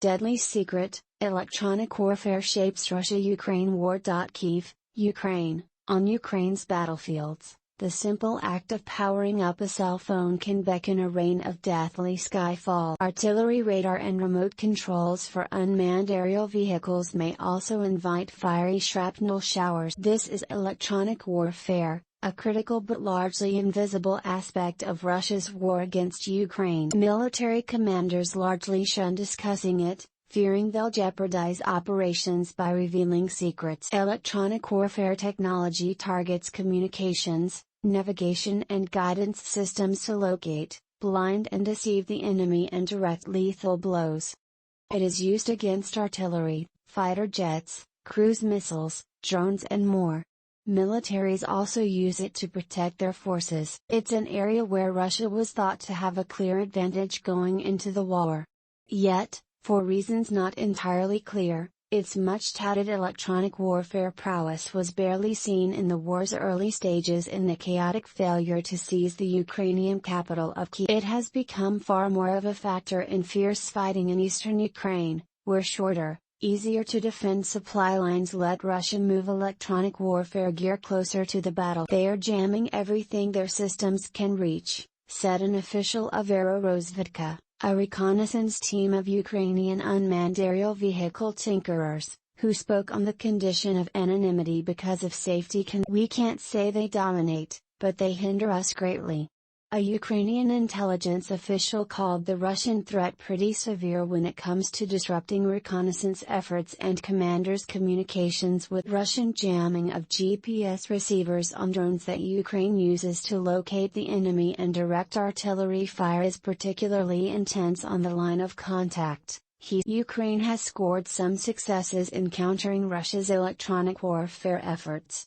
Deadly secret, electronic warfare shapes Russia-Ukraine war. Kyiv, Ukraine. On Ukraine's battlefields, the simple act of powering up a cell phone can beckon a rain of deathly skyfall. Artillery radar and remote controls for unmanned aerial vehicles may also invite fiery shrapnel showers. This is electronic warfare, a critical but largely invisible aspect of Russia's war against Ukraine. Military commanders largely shun discussing it, fearing they'll jeopardize operations by revealing secrets. Electronic warfare technology targets communications, navigation and guidance systems to locate, blind and deceive the enemy and direct lethal blows. It is used against artillery, fighter jets, cruise missiles, drones and more. Militaries also use it to protect their forces. It's an area where Russia was thought to have a clear advantage going into the war. Yet, for reasons not entirely clear, its much-touted electronic warfare prowess was barely seen in the war's early stages in the chaotic failure to seize the Ukrainian capital of Kyiv. It has become far more of a factor in fierce fighting in eastern Ukraine, where shorter, easier to defend supply lines let Russia move electronic warfare gear closer to the battle. They are jamming everything their systems can reach, said an official of Aerorozvedka, a reconnaissance team of Ukrainian unmanned aerial vehicle tinkerers, who spoke on the condition of anonymity because of safety. We can't say they dominate, but they hinder us greatly. A Ukrainian intelligence official called the Russian threat pretty severe when it comes to disrupting reconnaissance efforts and commanders' communications with Russian jamming of GPS receivers on drones that Ukraine uses to locate the enemy, and direct artillery fire is particularly intense on the line of contact. Ukraine has scored some successes in countering Russia's electronic warfare efforts.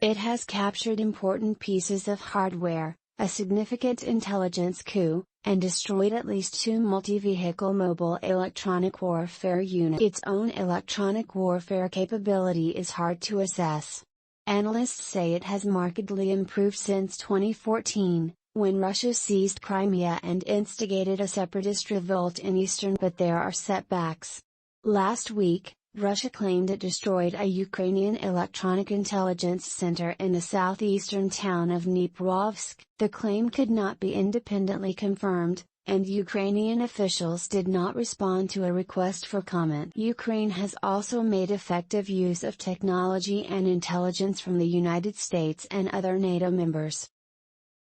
It has captured important pieces of hardware, a significant intelligence coup, and destroyed at least 2 multi-vehicle mobile electronic warfare units. Its own electronic warfare capability is hard to assess. Analysts say it has markedly improved since 2014, when Russia seized Crimea and instigated a separatist revolt in eastern. But there are setbacks. Last week, Russia claimed it destroyed a Ukrainian electronic intelligence center in the southeastern town of Dniprovsk. The claim could not be independently confirmed, and Ukrainian officials did not respond to a request for comment. Ukraine has also made effective use of technology and intelligence from the United States and other NATO members.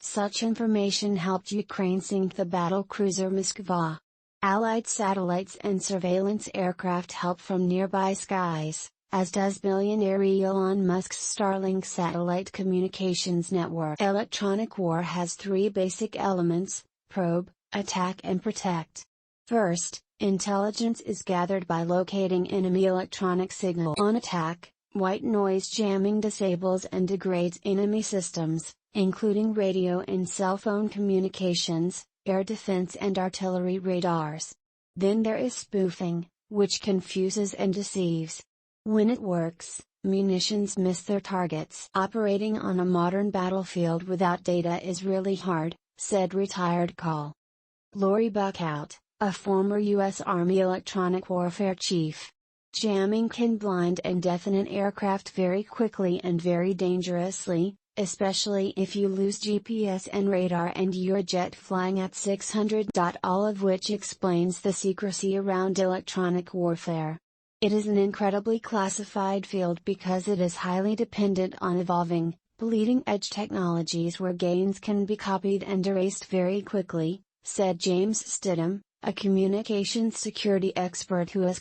Such information helped Ukraine sink the battlecruiser Moskva. Allied satellites and surveillance aircraft help from nearby skies, as does billionaire Elon Musk's Starlink satellite communications network. Electronic war has 3 basic elements: probe, attack and protect. First, intelligence is gathered by locating enemy electronic signal. On attack, white noise jamming disables and degrades enemy systems, including radio and cell phone communications, air defense and artillery radars. Then there is spoofing, which confuses and deceives. When it works, munitions miss their targets. Operating on a modern battlefield without data is really hard, said retired Col. Lori Buckout, a former U.S. Army electronic warfare chief. Jamming can blind and deafen an aircraft very quickly and very dangerously, especially if you lose GPS and radar and you're a jet flying at 600. All of which explains the secrecy around electronic warfare. It is an incredibly classified field because it is highly dependent on evolving, bleeding-edge technologies where gains can be copied and erased very quickly, said James Stidham, a communications security expert who has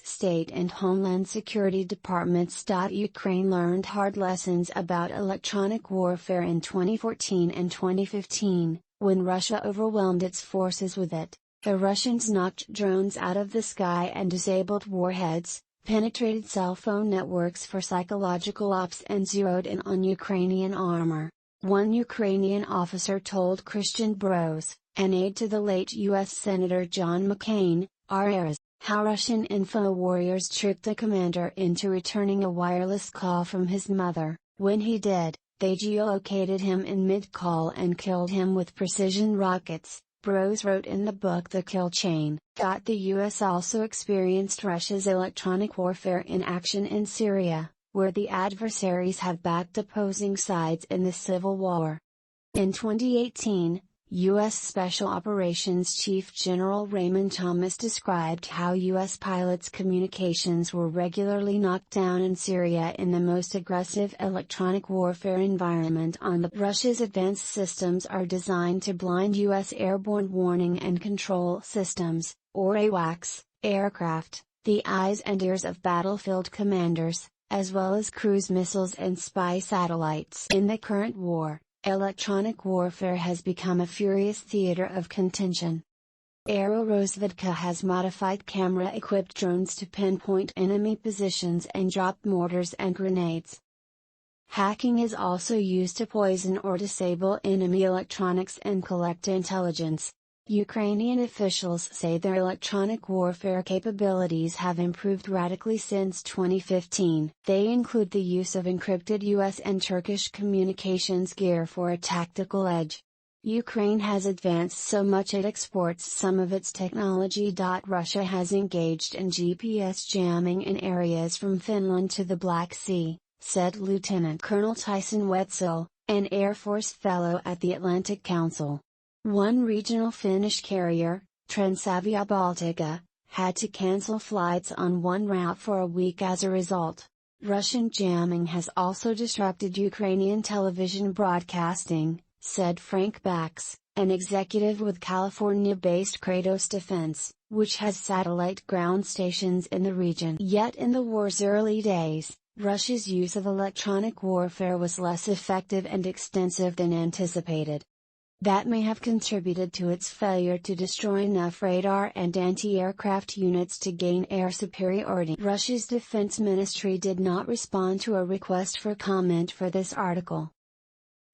State and Homeland Security departments. Ukraine learned hard lessons about electronic warfare in 2014 and 2015, when Russia overwhelmed its forces with it. The Russians knocked drones out of the sky and disabled warheads, penetrated cell phone networks for psychological ops and zeroed in on Ukrainian armor. One Ukrainian officer told Christian Bros, an aide to the late U.S. Senator John McCain, RRs, how Russian info warriors tricked the commander into returning a wireless call from his mother. When he did, they geolocated him in mid-call and killed him with precision rockets, Bros wrote in the book The Kill Chain. The US also experienced Russia's electronic warfare in action in Syria, where the adversaries have backed opposing sides in the civil war. In 2018, U.S. Special Operations Chief General Raymond Thomas described how U.S. pilots' communications were regularly knocked down in Syria in the most aggressive electronic warfare environment on the. Russia's advanced systems are designed to blind U.S. airborne warning and control systems, or AWACS, aircraft, the eyes and ears of battlefield commanders, as well as cruise missiles and spy satellites. In the current war, electronic warfare has become a furious theater of contention. Aerorozvedka has modified camera-equipped drones to pinpoint enemy positions and drop mortars and grenades. Hacking is also used to poison or disable enemy electronics and collect intelligence. Ukrainian officials say their electronic warfare capabilities have improved radically since 2015. They include the use of encrypted US and Turkish communications gear for a tactical edge. Ukraine has advanced so much it exports some of its technology. Russia has engaged in GPS jamming in areas from Finland to the Black Sea, said Lieutenant Colonel Tyson Wetzel, an Air Force Fellow at the Atlantic Council. One regional Finnish carrier, Transavia Baltica, had to cancel flights on one route for a week as a result. Russian jamming has also disrupted Ukrainian television broadcasting, said Frank Bax, an executive with California-based Kratos Defense, which has satellite ground stations in the region. Yet in the war's early days, Russia's use of electronic warfare was less effective and extensive than anticipated. That may have contributed to its failure to destroy enough radar and anti-aircraft units to gain air superiority. Russia's defense ministry did not respond to a request for comment for this article.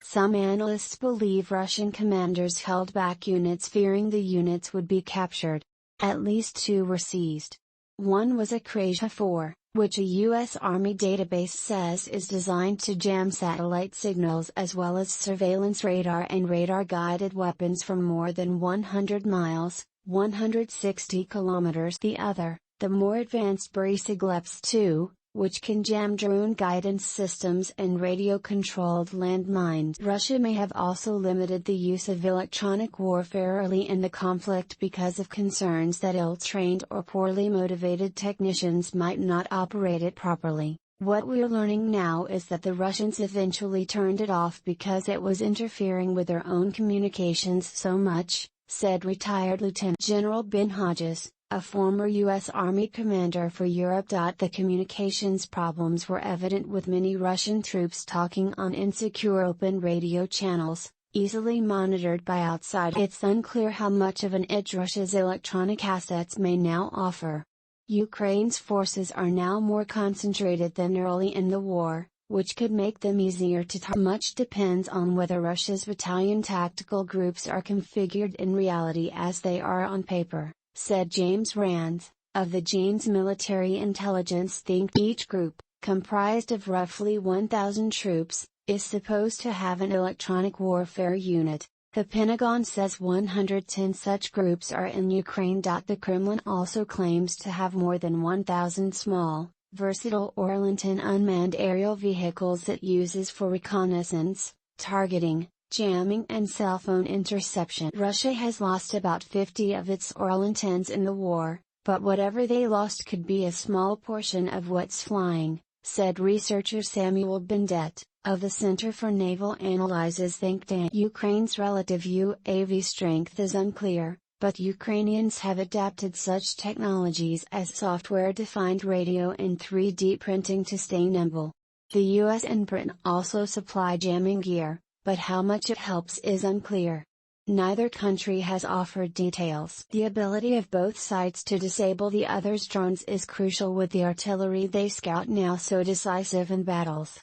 Some analysts believe Russian commanders held back units fearing the units would be captured. At least two were seized. One was a Krasha 4, which a U.S. Army database says is designed to jam satellite signals as well as surveillance radar and radar-guided weapons from more than 100 miles, 160 kilometers. The other, the more advanced Borisogleps 2, which can jam drone guidance systems and radio-controlled landmines. Russia may have also limited the use of electronic warfare early in the conflict because of concerns that ill-trained or poorly motivated technicians might not operate it properly. What we're learning now is that the Russians eventually turned it off because it was interfering with their own communications so much, said retired Lieutenant General Ben Hodges, a former U.S. Army commander for Europe. The communications problems were evident with many Russian troops talking on insecure open radio channels, easily monitored by outsiders. It's unclear how much of an edge Russia's electronic assets may now offer. Ukraine's forces are now more concentrated than early in the war, which could make them easier to target. Much depends on whether Russia's battalion tactical groups are configured in reality as they are on paper, said James Rand, of the Janes Military Intelligence think. Each group, comprised of roughly 1,000 troops, is supposed to have an electronic warfare unit. The Pentagon says 110 such groups are in Ukraine. The Kremlin also claims to have more than 1,000 small, versatile Orlinton unmanned aerial vehicles it uses for reconnaissance, targeting, jamming and cell phone interception. Russia has lost about 50 of its Orlintons in the war, but whatever they lost could be a small portion of what's flying, said researcher Samuel Bendet, of the Center for Naval Analysis think tank. Ukraine's relative UAV strength is unclear, but Ukrainians have adapted such technologies as software-defined radio and 3D printing to stay nimble. The US and Britain also supply jamming gear, but how much it helps is unclear. Neither country has offered details. The ability of both sides to disable the other's drones is crucial, with the artillery they scout now so decisive in battles.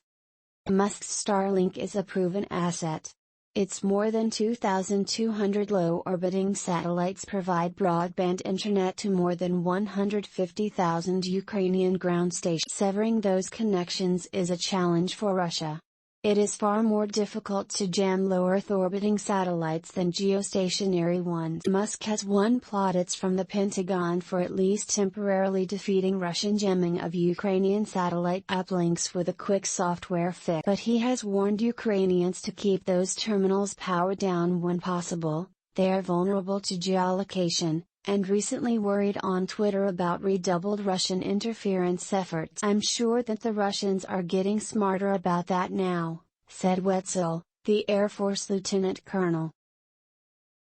Musk's Starlink is a proven asset. Its more than 2,200 low-orbiting satellites provide broadband internet to more than 150,000 Ukrainian ground stations. Severing those connections is a challenge for Russia. It is far more difficult to jam low Earth orbiting satellites than geostationary ones. Musk has won plaudits from the Pentagon for at least temporarily defeating Russian jamming of Ukrainian satellite uplinks with a quick software fix. But he has warned Ukrainians to keep those terminals powered down when possible. They are vulnerable to geolocation, and recently worried on Twitter about redoubled Russian interference efforts. "I'm sure that the Russians are getting smarter about that now," said Wetzel, the Air Force lieutenant colonel.